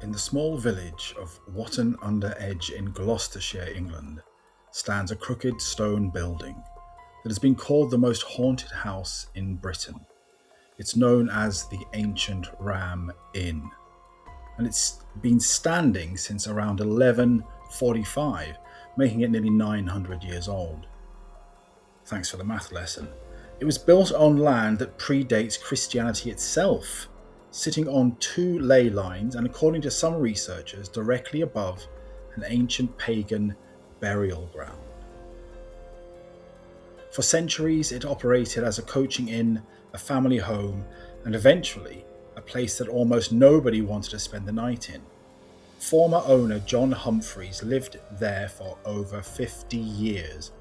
In the small village of Wotton under Edge in Gloucestershire, England, stands a crooked stone building that has been called the most haunted house in Britain. It's known as the Ancient Ram Inn, and it's been standing since around 1145, making it nearly 900 years old. Thanks for the math lesson. It was built on land that predates Christianity itself, sitting on two ley lines and, according to some researchers, directly above an ancient pagan burial ground. For centuries, it operated as a coaching inn, a family home, and eventually a place that almost nobody wanted to spend the night in. Former owner John Humphries lived there for over 50 years,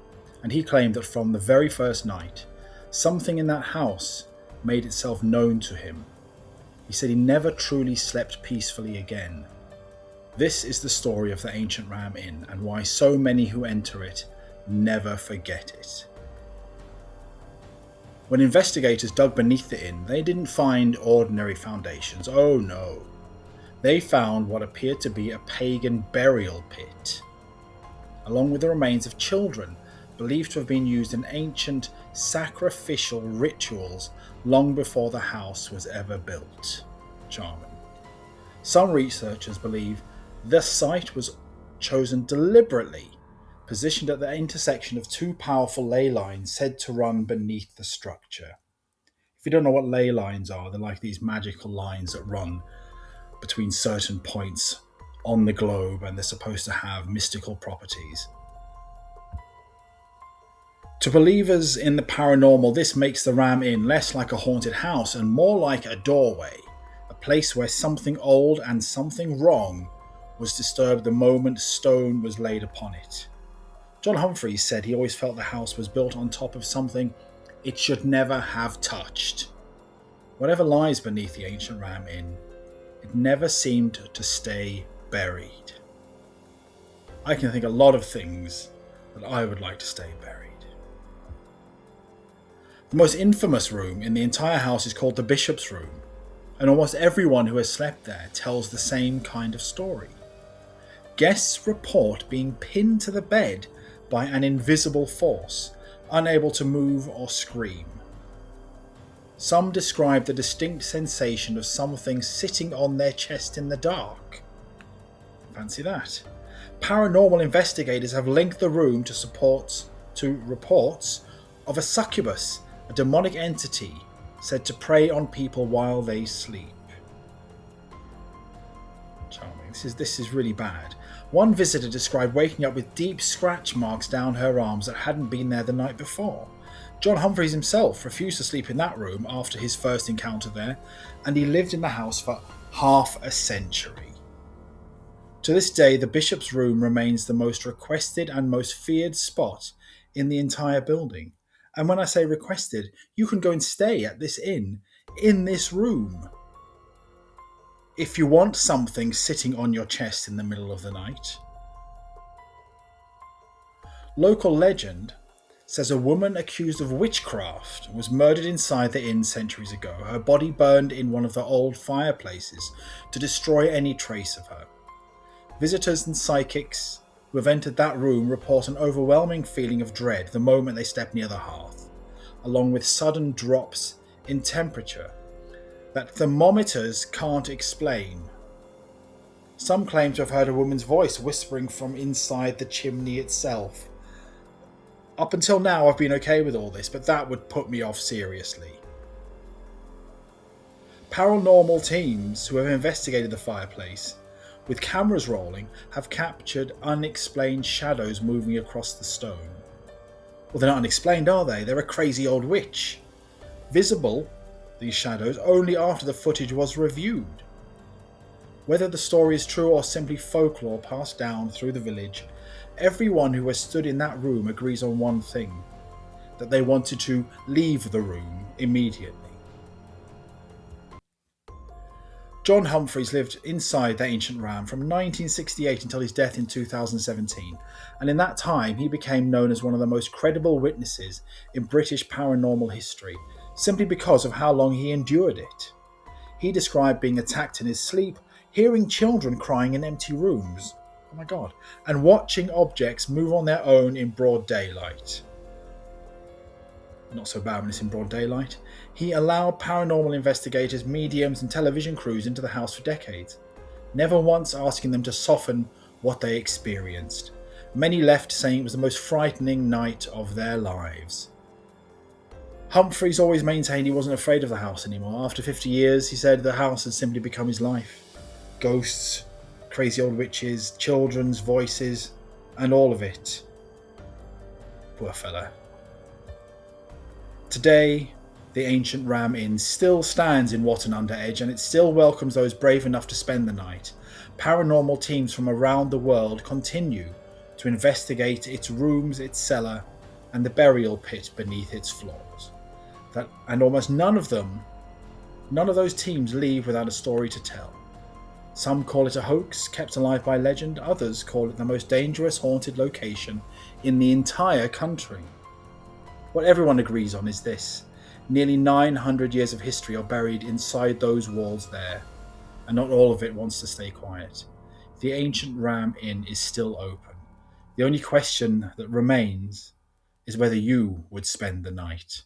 and he claimed that from the very first night, something in that house made itself known to him. He said he never truly slept peacefully again. This is the story of the Ancient Ram Inn and why so many who enter it never forget it. When investigators dug beneath the inn, they didn't find ordinary foundations. Oh no. They found what appeared to be a pagan burial pit, along with the remains of children believed to have been used in ancient sacrificial rituals long before the house was ever built. Charming. Some researchers believe the site was chosen deliberately, positioned at the intersection of two powerful ley lines said to run beneath the structure. If you don't know what ley lines are, they're like these magical lines that run between certain points on the globe, and they're supposed to have mystical properties. To believers in the paranormal, this makes the Ram Inn less like a haunted house and more like a doorway, a place where something old and something wrong was disturbed the moment stone was laid upon it. John Humphries said he always felt the house was built on top of something it should never have touched. Whatever lies beneath the Ancient Ram Inn, it never seemed to stay buried. I can think a lot of things that I would like to stay buried. The most infamous room in the entire house is called the Bishop's Room, and almost everyone who has slept there tells the same kind of story. Guests report being pinned to the bed by an invisible force, unable to move or scream. Some describe the distinct sensation of something sitting on their chest in the dark. Fancy that. Paranormal investigators have linked the room to reports of a succubus, a demonic entity said to prey on people while they sleep. Charming. This is really bad. One visitor described waking up with deep scratch marks down her arms that hadn't been there the night before. John Humphries himself refused to sleep in that room after his first encounter there, and he lived in the house for half a century. To this day, the Bishop's Room remains the most requested and most feared spot in the entire building. And when I say requested, you can go and stay at this inn in this room if you want something sitting on your chest in the middle of the night. Local legend says a woman accused of witchcraft was murdered inside the inn centuries ago. Her body burned in one of the old fireplaces to destroy any trace of her. Visitors and psychics who have entered that room report an overwhelming feeling of dread the moment they step near the hearth, along with sudden drops in temperature that thermometers can't explain. Some claim to have heard a woman's voice whispering from inside the chimney itself. Up until now, I've been okay with all this, but that would put me off seriously. Paranormal teams who have investigated the fireplace, with cameras rolling, have captured unexplained shadows moving across the stone. Well, they're not unexplained, are they? They're a crazy old witch. Visible, these shadows, only after the footage was reviewed. Whether the story is true or simply folklore passed down through the village, everyone who has stood in that room agrees on one thing: that they wanted to leave the room immediately. John Humphries lived inside the Ancient Ram from 1968 until his death in 2017, and in that time he became known as one of the most credible witnesses in British paranormal history, simply because of how long he endured it. He described being attacked in his sleep, hearing children crying in empty rooms. Oh my god. And watching objects move on their own in broad daylight. Not so bad when it's in broad daylight. He allowed paranormal investigators, mediums, and television crews into the house for decades, never once asking them to soften what they experienced. Many left saying it was the most frightening night of their lives. Humphries always maintained he wasn't afraid of the house anymore. After 50 years, he said the house had simply become his life. Ghosts, crazy old witches, children's voices, and all of it. Poor fella. Today, the ancient Ram Inn still stands in Watton Under Edge, and it still welcomes those brave enough to spend the night. Paranormal teams from around the world continue to investigate its rooms, its cellar, and the burial pit beneath its floors. And almost none of those teams leave without a story to tell. Some call it a hoax kept alive by legend, others call it the most dangerous haunted location in the entire country. What everyone agrees on is this: nearly 900 years of history are buried inside those walls there, and not all of it wants to stay quiet. The ancient Ram Inn is still open. The only question that remains is whether you would spend the night.